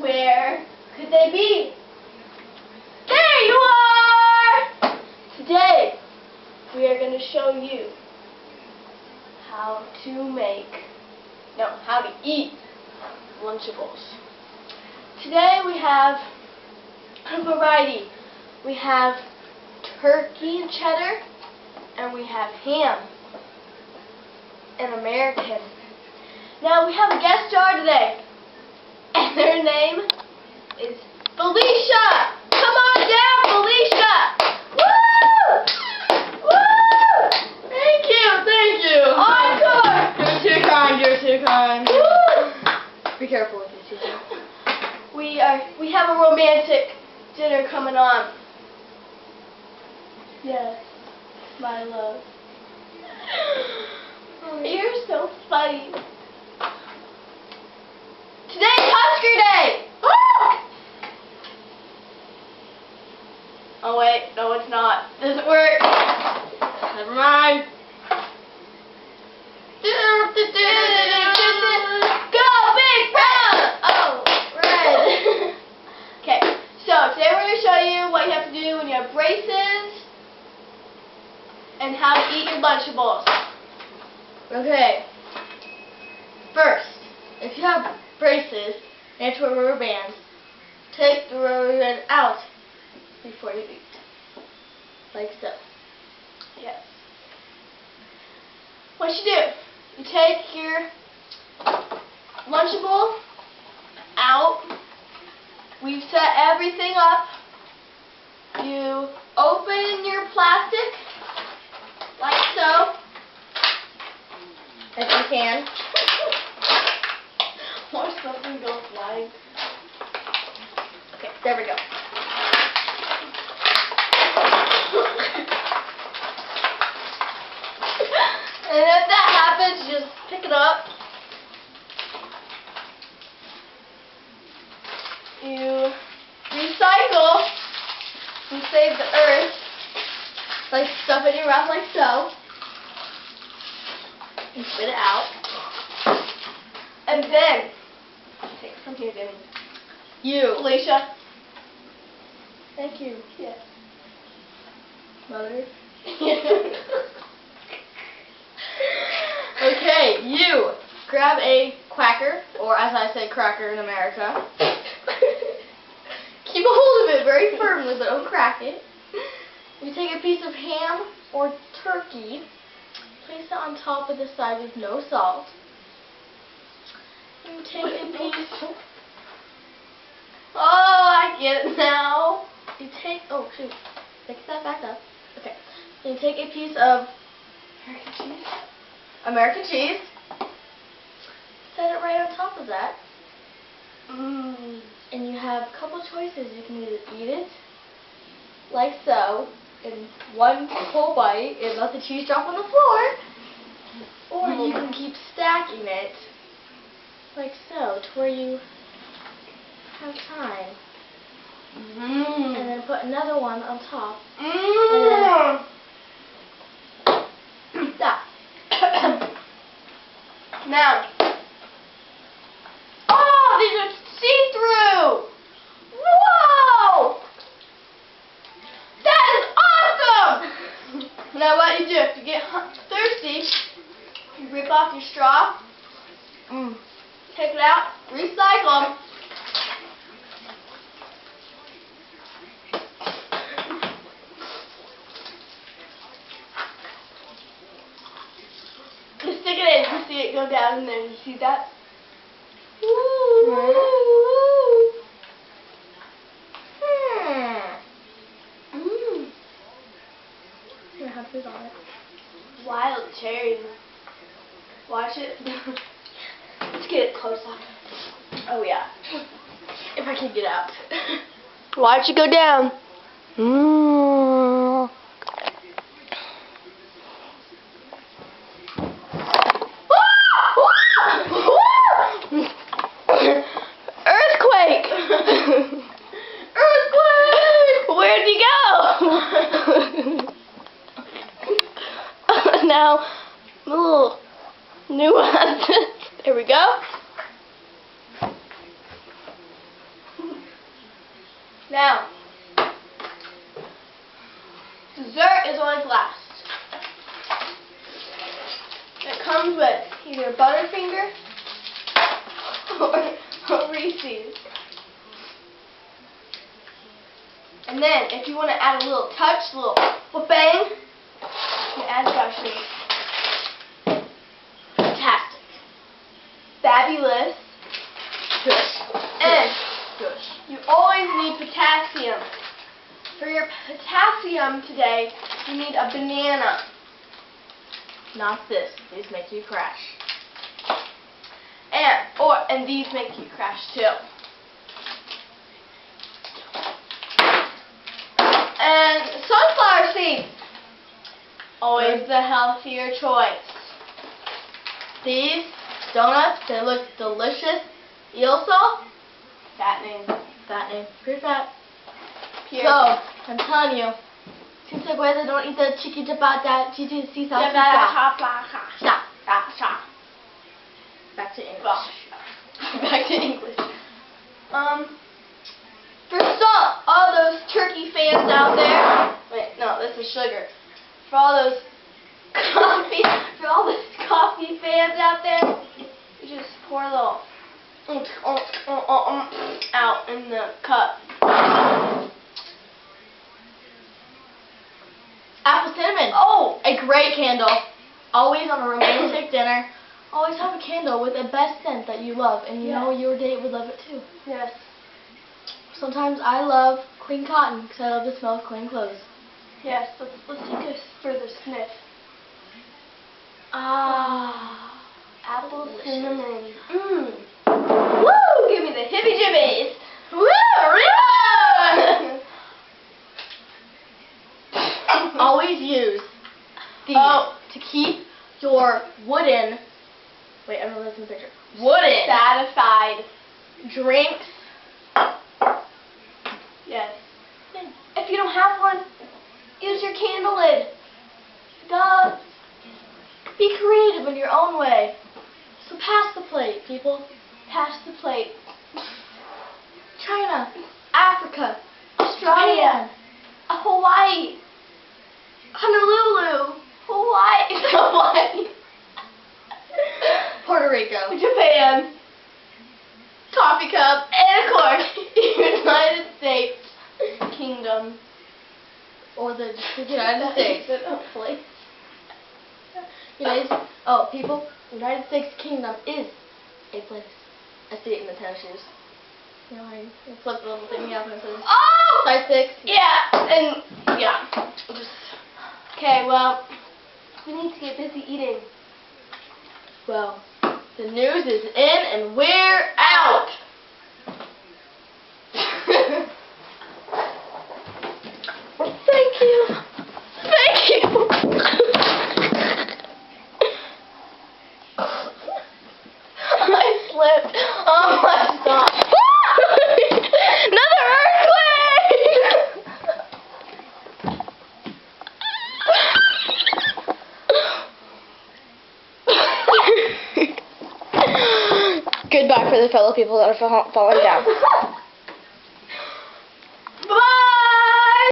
Where could they be? There you are! Today, we are going to show you how to eat Lunchables. Today we have a variety. We have turkey and cheddar, and we have ham and American. Now we have a guest star today, and her name is Felicia. Come on down, Felicia. Woo! Woo! Thank you. Encore. You're too kind. Woo! Be careful with your teacher. We have a romantic dinner coming on. Yes, my love. Oh, you're so funny. Today's Husker Day! Oh wait, no it's not. Doesn't work. Never mind. Go Big Red! Oh, red. Okay, so today we're going to show you what you have to do when you have braces and how to eat your Lunchables. Okay. First, if you have braces and you have rubber bands, take the rubber band out before you eat. Like so. Yes. What you do, you take your Lunchable out. We've set everything up. You open your plastic like so. If you can. Or something goes flying. Okay, there we go. And if that happens, just pick it up. You recycle and save the earth. Like stuff in your mouth like so. And spit it out. And then, take it from here, Demi. You. Felicia. Thank you. Yes. Mother. Okay, you grab a quacker, or as I say, cracker in America. Keep a hold of it very firmly, but don't crack it. You take a piece of ham or turkey, place it on top of the side with no salt. You take a piece. Oh, I get it now. You take. Oh shoot! Fix that back up. Okay. You take a piece of American cheese. American cheese. Set it right on top of that. And you have a couple choices. You can either eat it like so, in one whole bite, and let the cheese drop on the floor, or you can keep stacking it like so, to where you have time. And then put another one on top. And then that. Now. Oh, these are see-through! Whoa! That is awesome! Now what you do, if you get thirsty, you rip off your straw, take it out, recycle them. Just stick it in, you see it go down in there, you see that? Here, have food on it. Wild cherries. Watch it. Let's get it close up. Oh yeah. If I can get out. Watch it go down. Earthquake! Earthquake! Where'd you go? Now, a little nuance. There we go. Now, dessert is always last. It comes with either Butterfinger or Reese's. And then, if you want to add a little touch, a little bang, you can add gushers. Fantastic. Fabulous. Good. And Good. you always need potassium. For your potassium today, you need a banana. Not this. These make you crash. And these make you crash too. And sunflower seeds. Always the healthier choice. These donuts, they look delicious. Also, Fattening. fattening. Pretty fat. Pure. So, I'm telling you, since I guys don't eat the chicken chapata, chicken sisa. Back to English. Back to English. For all those turkey fans out there. Wait, no, this is sugar. For all those coffee fans out there, you just pour a little out in the cup. Apple cinnamon. Oh, A great candle. Always on a romantic dinner. Always have a candle with the best scent that you love, and you know your date would love it too. yes. Sometimes I love clean cotton because I love the smell of clean clothes. Yes, let's take a further sniff. Ah, Apple delicious. cinnamon. Woo! Give me the hippie jibbies. Always use these to keep your wooden. Wait, I'm gonna look in the picture. Wooden Satisfied. drinks. Yes. If you don't have one, use your candle lid. Duh. Be creative in your own way. So pass the plate, people. Pass the plate. China, Africa, Australia, Hawaii. Honolulu, Hawaii. Puerto Rico, Japan. coffee cup, And of course, United States Kingdom. or the United States. Place. People, United States Kingdom is a place. I see it in the tennis shoes. You know, I flip the little thing up and it says Oh! size 6. Yeah, and yeah. Okay, well, we need to get busy eating. Well, the news is in and we're out. Thank you. Thank you. I slipped. Oh my God. Another earthquake. Goodbye for the fellow people that are falling down.